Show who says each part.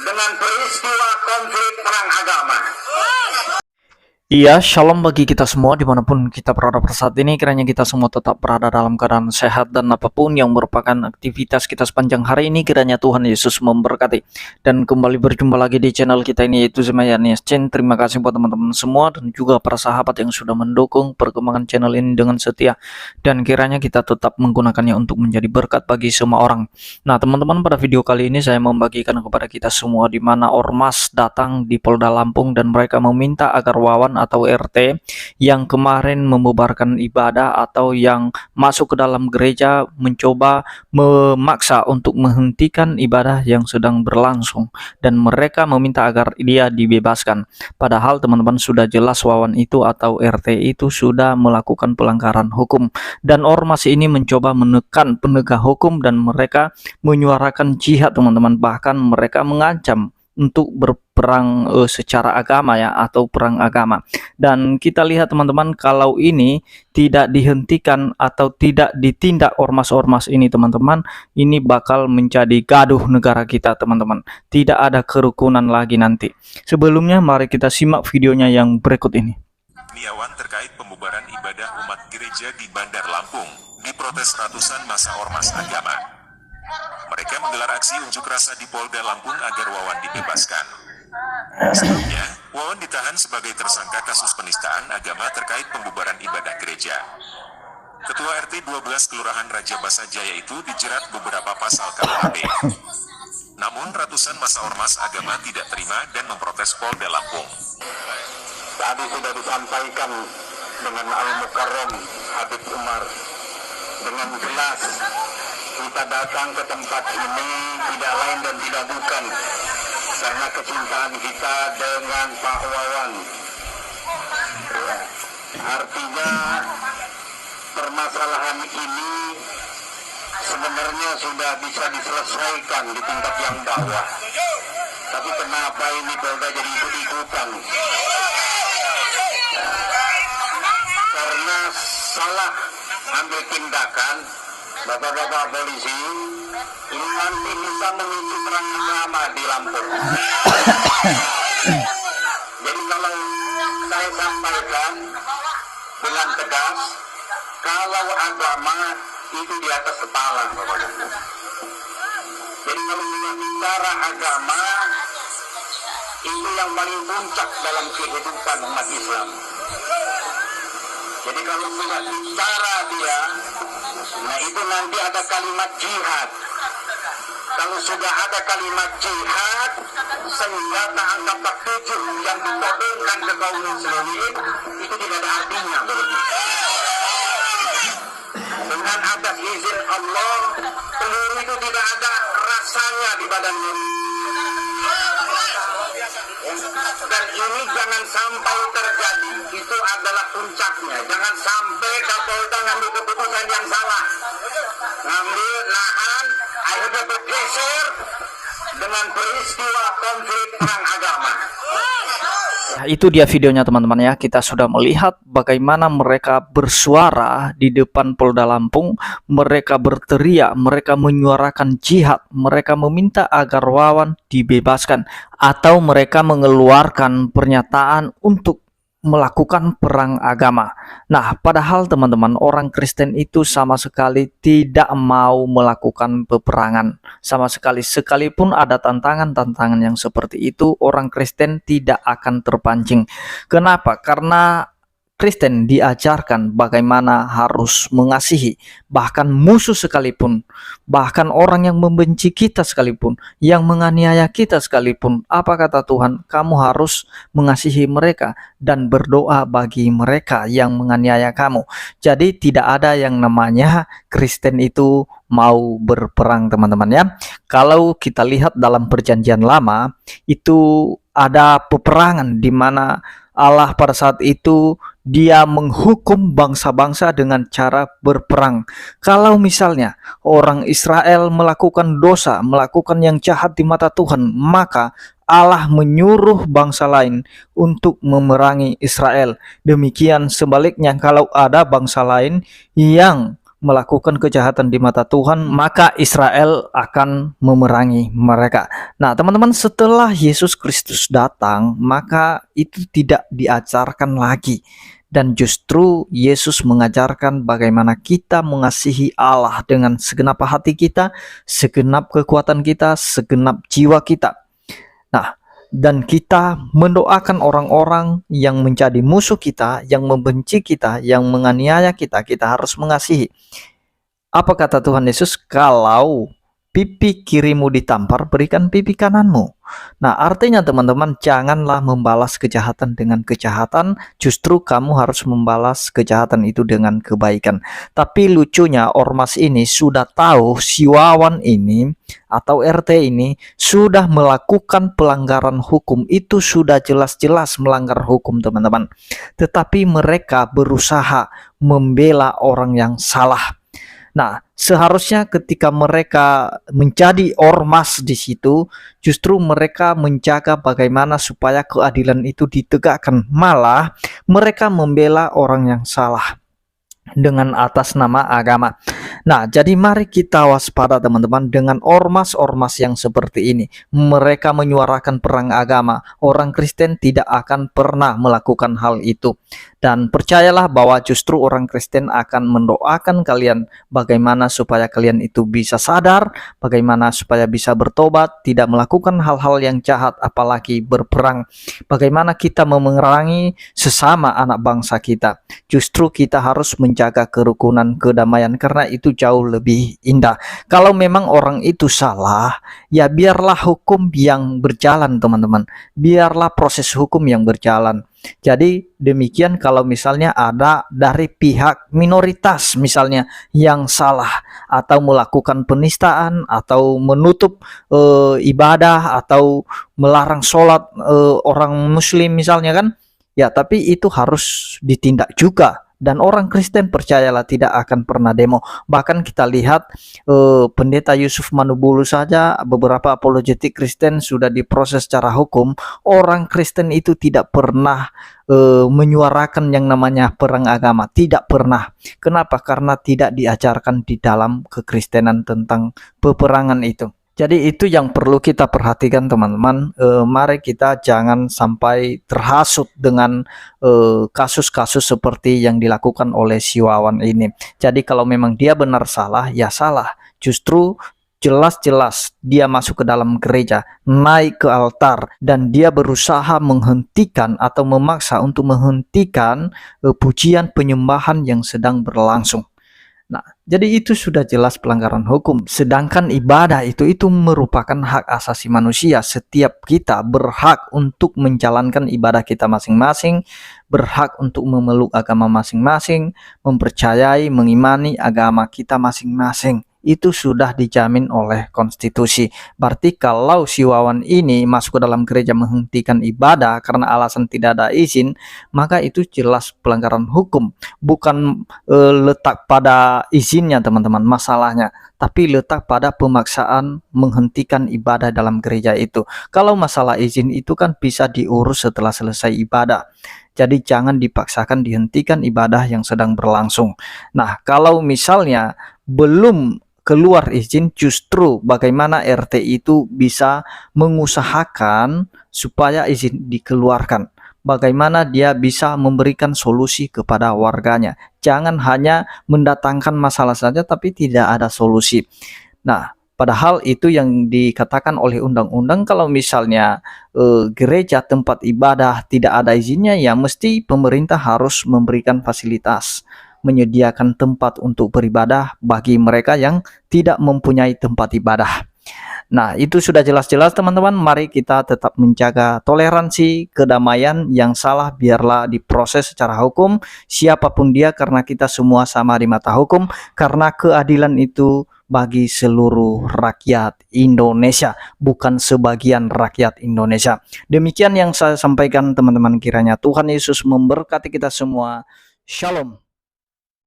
Speaker 1: dengan peristiwa konflik perang agama.
Speaker 2: Iya, shalom bagi kita semua dimanapun kita berada pada saat ini. Kiranya kita semua tetap berada dalam keadaan sehat dan apapun yang merupakan aktivitas kita sepanjang hari ini, kiranya Tuhan Yesus memberkati. Dan kembali berjumpa lagi di channel kita ini, yaitu Zemayanias Chen. Terima kasih buat teman-teman semua dan juga para sahabat yang sudah mendukung perkembangan channel ini dengan setia. Dan kiranya kita tetap menggunakannya untuk menjadi berkat bagi semua orang. Nah teman-teman, pada video kali ini saya membagikan kepada kita semua di mana ormas datang di Polda Lampung dan mereka meminta agar Wawan atau RT yang kemarin membubarkan ibadah atau yang masuk ke dalam gereja mencoba memaksa untuk menghentikan ibadah yang sedang berlangsung, dan mereka meminta agar dia dibebaskan. Padahal teman-teman sudah jelas Wawan itu atau RT itu sudah melakukan pelanggaran hukum, dan ormas ini mencoba menekan penegak hukum dan mereka menyuarakan jihad teman-teman, bahkan mereka mengancam untuk berperang secara agama ya, atau perang agama. Dan kita lihat teman-teman, kalau ini tidak dihentikan atau tidak ditindak ormas-ormas ini teman-teman, ini bakal menjadi gaduh negara kita teman-teman. Tidak ada kerukunan lagi nanti. Sebelumnya mari kita simak videonya yang berikut ini.
Speaker 3: Niawan terkait pembubaran ibadah umat gereja di Bandar Lampung, diprotes ratusan massa ormas agama. Mereka menggelar aksi unjuk rasa di Polda Lampung agar Wawan dibebaskan. Sebelumnya, Wawan ditahan sebagai tersangka kasus penistaan agama terkait pembubaran ibadah gereja. Ketua RT 12 Kelurahan Raja Basa Jaya itu dijerat beberapa pasal KUHP. Namun ratusan massa ormas agama tidak terima dan memprotes Polda Lampung.
Speaker 1: Tadi sudah disampaikan dengan Al-Mukarram Habib Umar dengan jelas, kita datang ke tempat ini tidak lain dan tidak bukan karena kecintaan kita dengan Pak Wawan. Artinya permasalahan ini sebenarnya sudah bisa diselesaikan di tingkat yang bawah. Tapi kenapa ini Polda jadi ikut-ikutan? Karena salah ambil tindakan bapak-bapak polisi, ini nanti bisa memicu perang agama di Lampung. Jadi kalau saya sampaikan dengan tegas, kalau agama itu di atas kepala, bapak-bapak. Jadi kalau kita bicara agama, itu yang paling puncak dalam kehidupan umat Islam. Jadi kalau sudah bicara dia, nah itu nanti ada kalimat jihad. Kalau sudah ada kalimat jihad, senjata angka 47 yang ditodongkan ke kaum muslimin itu tidak ada artinya. Dengan atas izin Allah, peluru itu tidak ada rasanya di badan musuh. Dan ini jangan sampai terjadi, itu adalah puncaknya. Jangan sampai Kapolda ngambil keputusan yang salah, ngambil nahan, akhirnya bergeser dengan peristiwa konflik perang agama.
Speaker 2: Nah, itu dia videonya teman-teman ya. Kita sudah melihat bagaimana mereka bersuara di depan Polda Lampung. Mereka berteriak, mereka menyuarakan jihad, mereka meminta agar Wawan dibebaskan, atau mereka mengeluarkan pernyataan untuk melakukan perang agama. Nah, padahal teman-teman, orang Kristen itu sama sekali tidak mau melakukan peperangan. Sama sekali, sekalipun ada tantangan-tantangan yang seperti itu, orang Kristen tidak akan terpancing. Kenapa? Karena Kristen diajarkan bagaimana harus mengasihi, bahkan musuh sekalipun, bahkan orang yang membenci kita sekalipun, yang menganiaya kita sekalipun. Apa kata Tuhan? Kamu harus mengasihi mereka dan berdoa bagi mereka yang menganiaya kamu. Jadi tidak ada yang namanya Kristen itu mau berperang teman-teman ya. Kalau kita lihat dalam perjanjian lama, itu ada peperangan di mana Allah pada saat itu dia menghukum bangsa-bangsa dengan cara berperang. Kalau misalnya orang Israel melakukan dosa, melakukan yang jahat di mata Tuhan, maka Allah menyuruh bangsa lain untuk memerangi Israel. Demikian sebaliknya, kalau ada bangsa lain yang melakukan kejahatan di mata Tuhan, maka Israel akan memerangi mereka. Nah, teman-teman, setelah Yesus Kristus datang, maka itu tidak diajarkan lagi. Dan justru Yesus mengajarkan bagaimana kita mengasihi Allah dengan segenap hati kita, segenap kekuatan kita, segenap jiwa kita. Nah, dan kita mendoakan orang-orang yang menjadi musuh kita, yang membenci kita, yang menganiaya kita, kita harus mengasihi. Apa kata Tuhan Yesus? Kalau pipi kirimu ditampar, berikan pipi kananmu. Nah, artinya teman-teman, janganlah membalas kejahatan dengan kejahatan, justru kamu harus membalas kejahatan itu dengan kebaikan. Tapi lucunya ormas ini sudah tahu si Wawan ini atau RT ini sudah melakukan pelanggaran hukum, itu sudah jelas-jelas melanggar hukum, teman-teman. Tetapi mereka berusaha membela orang yang salah. Nah, seharusnya ketika mereka menjadi ormas di situ, justru mereka menjaga bagaimana supaya keadilan itu ditegakkan. Malah mereka membela orang yang salah dengan atas nama agama. Nah, jadi mari kita waspada teman-teman dengan ormas-ormas yang seperti ini. Mereka menyuarakan perang agama. Orang Kristen tidak akan pernah melakukan hal itu. Dan percayalah bahwa justru orang Kristen akan mendoakan kalian bagaimana supaya kalian itu bisa sadar, bagaimana supaya bisa bertobat, tidak melakukan hal-hal yang jahat, apalagi berperang. Bagaimana kita memerangi sesama anak bangsa kita. Justru kita harus menjaga kerukunan, kedamaian, karena itu jauh lebih indah. Kalau memang orang itu salah, ya biarlah hukum yang berjalan, teman-teman. Biarlah proses hukum yang berjalan. Jadi demikian kalau misalnya ada dari pihak minoritas misalnya yang salah atau melakukan penistaan atau menutup ibadah atau melarang sholat orang muslim misalnya kan, ya tapi itu harus ditindak juga. Dan orang Kristen percayalah tidak akan pernah demo. Bahkan kita lihat pendeta Yusuf Manubulu saja, beberapa apologetik Kristen sudah diproses secara hukum. Orang Kristen itu tidak pernah menyuarakan yang namanya perang agama. Tidak pernah. Kenapa? Karena tidak diajarkan di dalam kekristenan tentang peperangan itu. Jadi itu yang perlu kita perhatikan, teman-teman. Mari kita jangan sampai terhasut dengan kasus-kasus seperti yang dilakukan oleh si Wawan ini. Jadi kalau memang dia benar salah, ya salah. Justru jelas-jelas dia masuk ke dalam gereja, naik ke altar, dan dia berusaha menghentikan atau memaksa untuk menghentikan pujian penyembahan yang sedang berlangsung. Nah, jadi itu sudah jelas pelanggaran hukum. Sedangkan ibadah itu merupakan hak asasi manusia. Setiap kita berhak untuk menjalankan ibadah kita masing-masing, berhak untuk memeluk agama masing-masing, mempercayai, mengimani agama kita masing-masing. Itu sudah dijamin oleh konstitusi. Berarti kalau si Wawan ini masuk ke dalam gereja menghentikan ibadah karena alasan tidak ada izin, maka itu jelas pelanggaran hukum. Bukan letak pada izinnya, teman-teman, masalahnya, tapi letak pada pemaksaan menghentikan ibadah dalam gereja itu. Kalau masalah izin itu kan bisa diurus setelah selesai ibadah. Jadi jangan dipaksakan dihentikan ibadah yang sedang berlangsung. Nah, kalau misalnya belum keluar izin, justru bagaimana RT itu bisa mengusahakan supaya izin dikeluarkan. Bagaimana dia bisa memberikan solusi kepada warganya. Jangan hanya mendatangkan masalah saja tapi tidak ada solusi. Nah, padahal itu yang dikatakan oleh undang-undang, kalau misalnya gereja tempat ibadah tidak ada izinnya, ya mesti pemerintah harus memberikan fasilitas, menyediakan tempat untuk beribadah bagi mereka yang tidak mempunyai tempat ibadah. Nah, itu sudah jelas-jelas, teman-teman. Mari kita tetap menjaga toleransi, kedamaian. Yang salah biarlah diproses secara hukum, siapapun dia, karena kita semua sama di mata hukum, karena keadilan itu bagi seluruh rakyat Indonesia, bukan sebagian rakyat Indonesia. Demikian yang saya sampaikan, teman-teman. Kiranya Tuhan Yesus memberkati kita semua. Shalom.